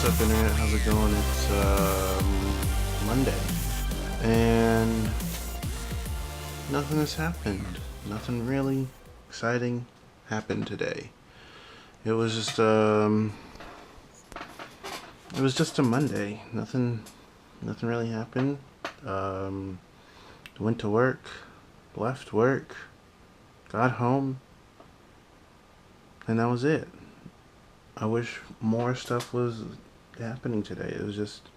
What's up, internet? How's it going? It's Monday, and nothing has happened. Nothing really exciting happened today. It was just a Monday. Nothing really happened. Went to work, left work, got home, and that was it. I wish more stuff was happening today. It was just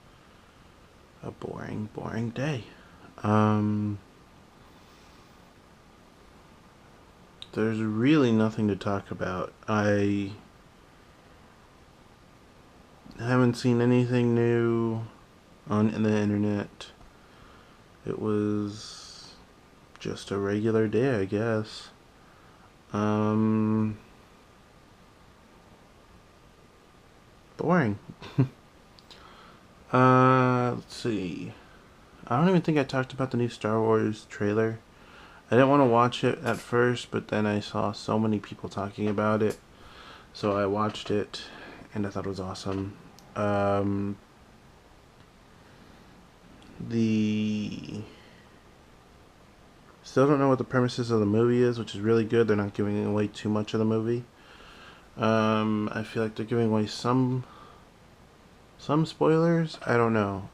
a boring day. There's really nothing to talk about. I haven't seen anything new on the internet. It was just a regular day, I guess. Boring. Let's see. I don't even think I talked about the new Star Wars trailer. I didn't want to watch it at first, but then I saw so many people talking about it, so I watched it, and I thought it was awesome. The Still don't know what the premises of the movie is, which is really good. They're not giving away too much of the movie. I feel like they're giving away some spoilers. I don't know.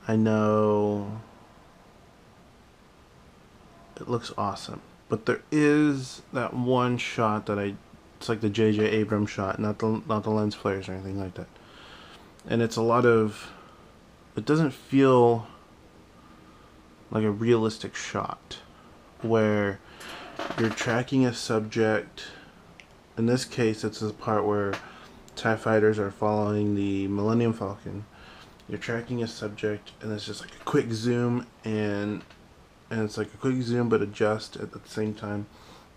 I know it looks awesome, but there is that one shot that it's like the J.J. Abrams shot, not the lens flares or anything like that. And it's a lot of, it doesn't feel like a realistic shot where you're tracking a subject. In this case, it's the part where TIE fighters are following the Millennium Falcon. You're tracking a subject, and it's just like a quick zoom, and it's like a quick zoom but adjust at the same time.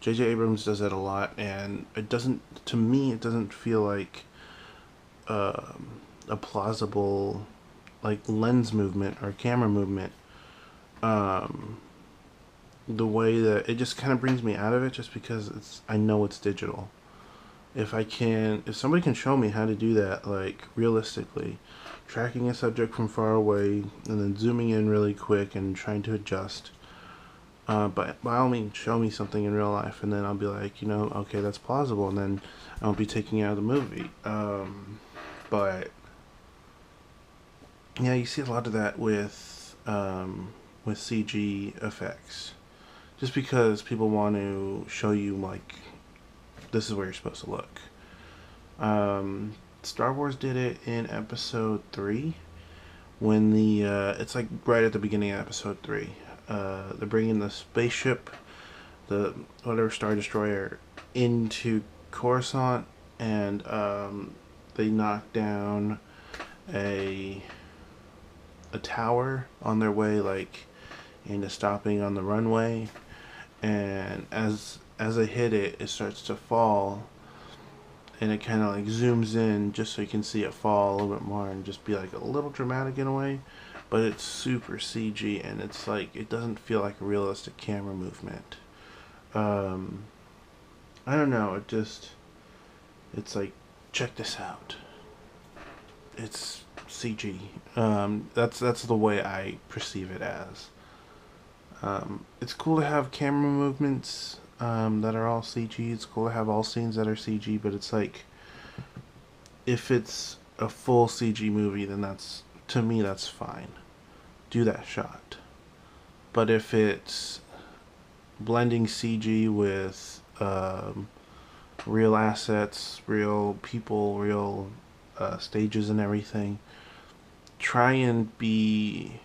J.J. Abrams does that a lot, and it doesn't feel like a plausible like lens movement or camera movement. The way that it just kind of brings me out of it, just because I know it's digital. If somebody can show me how to do that, like realistically, tracking a subject from far away and then zooming in really quick and trying to adjust, but by all means, show me something in real life, and then I'll be like, okay, that's plausible, and then I won't be taking it out of the movie. But yeah, you see a lot of that with CG effects, just because people want to show you like this is where you're supposed to look. Star Wars did it in Episode 3 when it's like right at the beginning of Episode 3. They're bringing the spaceship, the whatever Star Destroyer, into Coruscant, and they knock down a tower on their way, like into stopping on the runway, and as they hit it, it starts to fall, and it kind of like zooms in just so you can see it fall a little bit more and just be like a little dramatic in a way, but it's super CG, and it's like it doesn't feel like a realistic camera movement. I don't know, it's like, check this out, it's CG. That's the way I perceive it as. It's cool to have camera movements that are all CG. It's cool to have all scenes that are CG, but it's like, if it's a full CG movie, then to me that's fine. Do that shot. But if it's blending CG with real assets, real people, real stages and everything, try and be,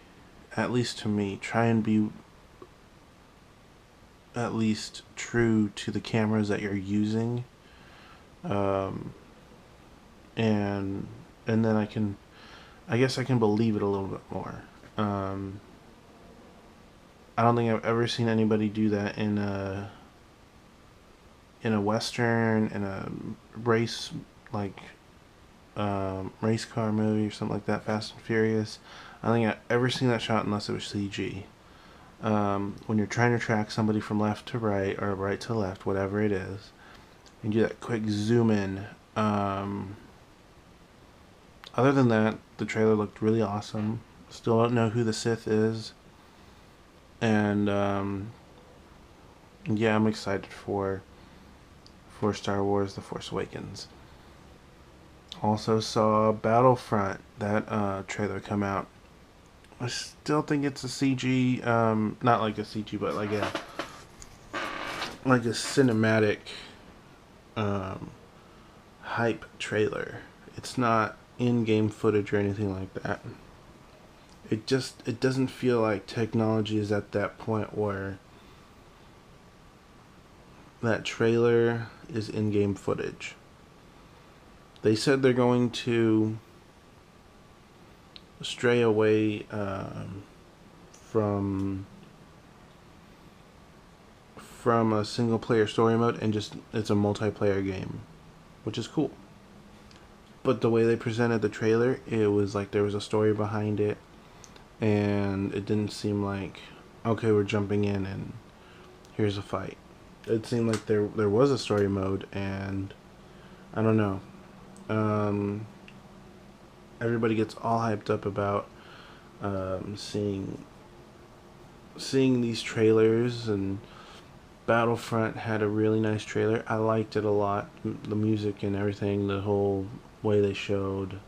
at least to me, at least true to the cameras that you're using, and then I guess I can believe it a little bit more. I don't think I've ever seen anybody do that in a western, in a race, like race car movie or something like that, Fast and Furious. I don't think I've ever seen that shot unless it was CG. When you're trying to track somebody from left to right or right to left, whatever it is, and do that quick zoom in, other than that, the trailer looked really awesome. Still don't know who the Sith is, and yeah, I'm excited for Star Wars: The Force Awakens. Also saw Battlefront, that trailer come out. I still think it's a CG, not like a CG, but like a cinematic um, hype trailer. It's not in-game footage or anything like that. It doesn't feel like technology is at that point where that trailer is in-game footage. They said they're going to stray away from a single player story mode, and just it's a multiplayer game, which is cool. But the way they presented the trailer, it was like there was a story behind it, and it didn't seem like, okay, we're jumping in and here's a fight. It seemed like there was a story mode, and I don't know. Everybody gets all hyped up about seeing these trailers, and Battlefront had a really nice trailer. I liked it a lot. The music and everything, the whole way they showed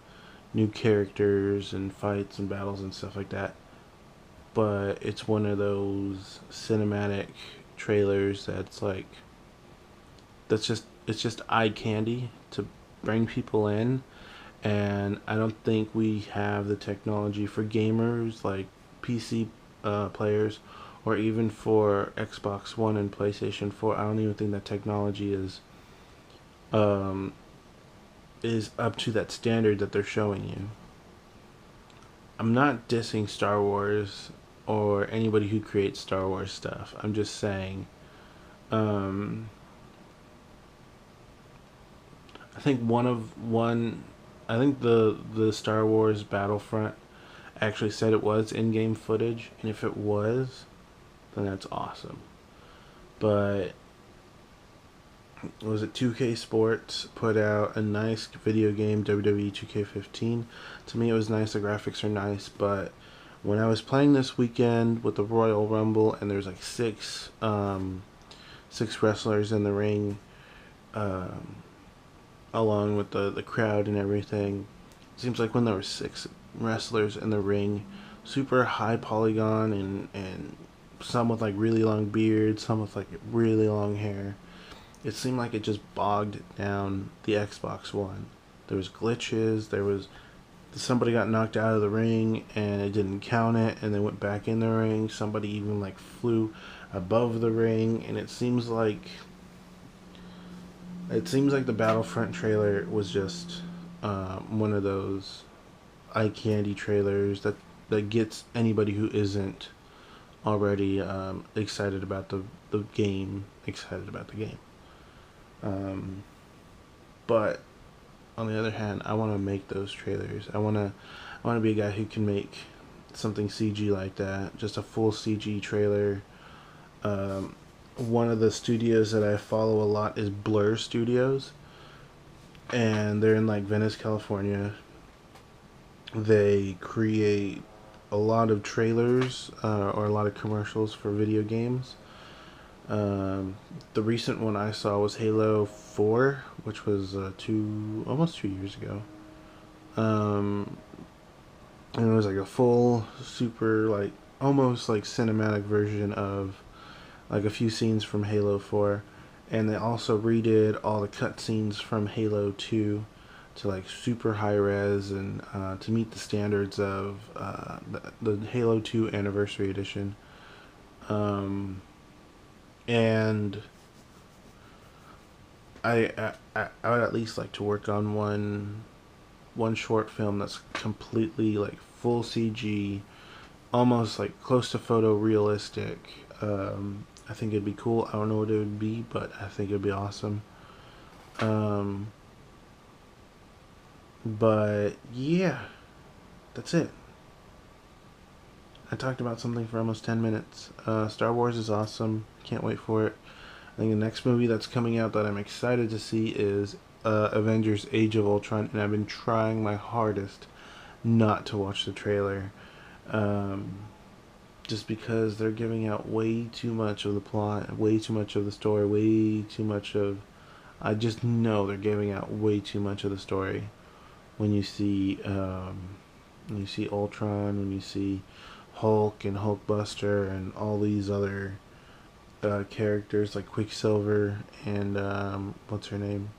new characters and fights and battles and stuff like that. But it's one of those cinematic trailers that's like, it's just eye candy to bring people in, and I don't think we have the technology for gamers like PC players, or even for Xbox One and PlayStation 4. I don't even think that technology um, is up to that standard that they're showing you. I'm not dissing Star Wars or anybody who creates Star Wars stuff. I'm just saying, um, I think I think the Star Wars Battlefront actually said it was in-game footage, and if it was, then that's awesome. But was it 2K Sports put out a nice video game, WWE 2K15? To me, it was nice. The graphics are nice, but when I was playing this weekend with the Royal Rumble, and there's like six wrestlers in the ring, um, along with the crowd and everything. It seems like when there were six wrestlers in the ring, super high polygon, and some with like really long beards, some with like really long hair. It seemed like it just bogged down the Xbox One. There was glitches. There was somebody got knocked out of the ring and it didn't count it, and they went back in the ring. Somebody even like flew above the ring, and it seems like the Battlefront trailer was just one of those eye candy trailers that gets anybody who isn't already excited about the game excited about the game. But on the other hand, I want to make those trailers. I want to be a guy who can make something CG like that, just a full CG trailer. One of the studios that I follow a lot is Blur Studios, and they're in like Venice, California. They create a lot of trailers or a lot of commercials for video games. The recent one I saw was Halo 4, which was almost 2 years ago. And it was like a full, super, like, almost like cinematic version of like a few scenes from Halo 4. And they also redid all the cutscenes from Halo 2 to like super high res, and to meet the standards of the Halo 2 Anniversary Edition. And I would at least like to work on one short film that's completely like full CG, almost like close to photorealistic. I think it'd be cool. I don't know what it would be, but I think it'd be awesome. But yeah, that's it. I talked about something for almost 10 minutes. Star Wars is awesome. Can't wait for it. I think the next movie that's coming out that I'm excited to see is Avengers Age of Ultron, and I've been trying my hardest not to watch the trailer. Um, just because they're giving out way too much of the plot, way too much of the story, way too much of. I just know they're giving out way too much of the story when you see Ultron, when you see Hulk and Hulkbuster and all these other characters like Quicksilver and what's her name?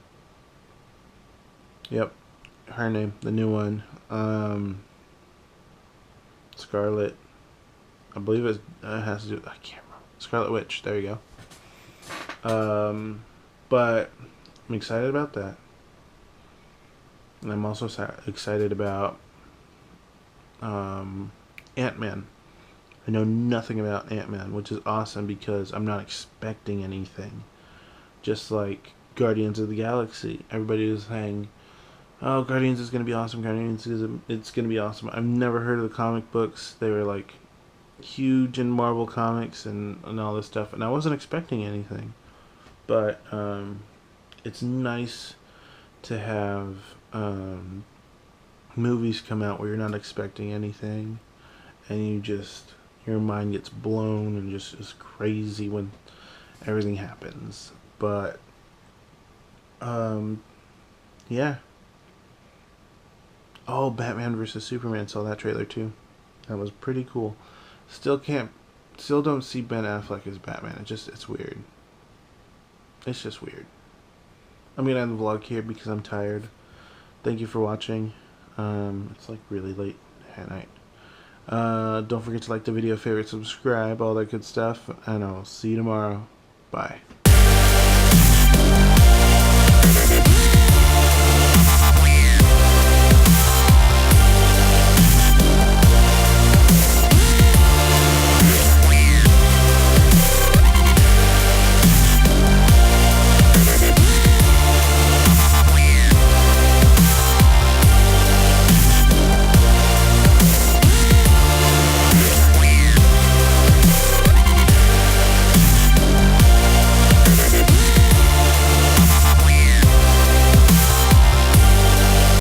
Yep, her name, the new one, Scarlet. I believe it has to do. I can't remember. Scarlet Witch. There you go. But I'm excited about that, and I'm also excited about Ant-Man. I know nothing about Ant-Man, which is awesome because I'm not expecting anything. Just like Guardians of the Galaxy, everybody was saying, "Oh, Guardians is gonna be awesome. It's gonna be awesome." I've never heard of the comic books. They were like huge in Marvel Comics and all this stuff, and I wasn't expecting anything. But it's nice to have movies come out where you're not expecting anything, and your mind gets blown and just is crazy when everything happens. But yeah. Oh, Batman versus Superman, saw that trailer too. That was pretty cool. Still don't see Ben Affleck as Batman. It's weird. It's just weird. I'm gonna end the vlog here because I'm tired. Thank you for watching. It's like really late at night. Don't forget to like the video, favorite, subscribe, all that good stuff, and I'll see you tomorrow. Bye.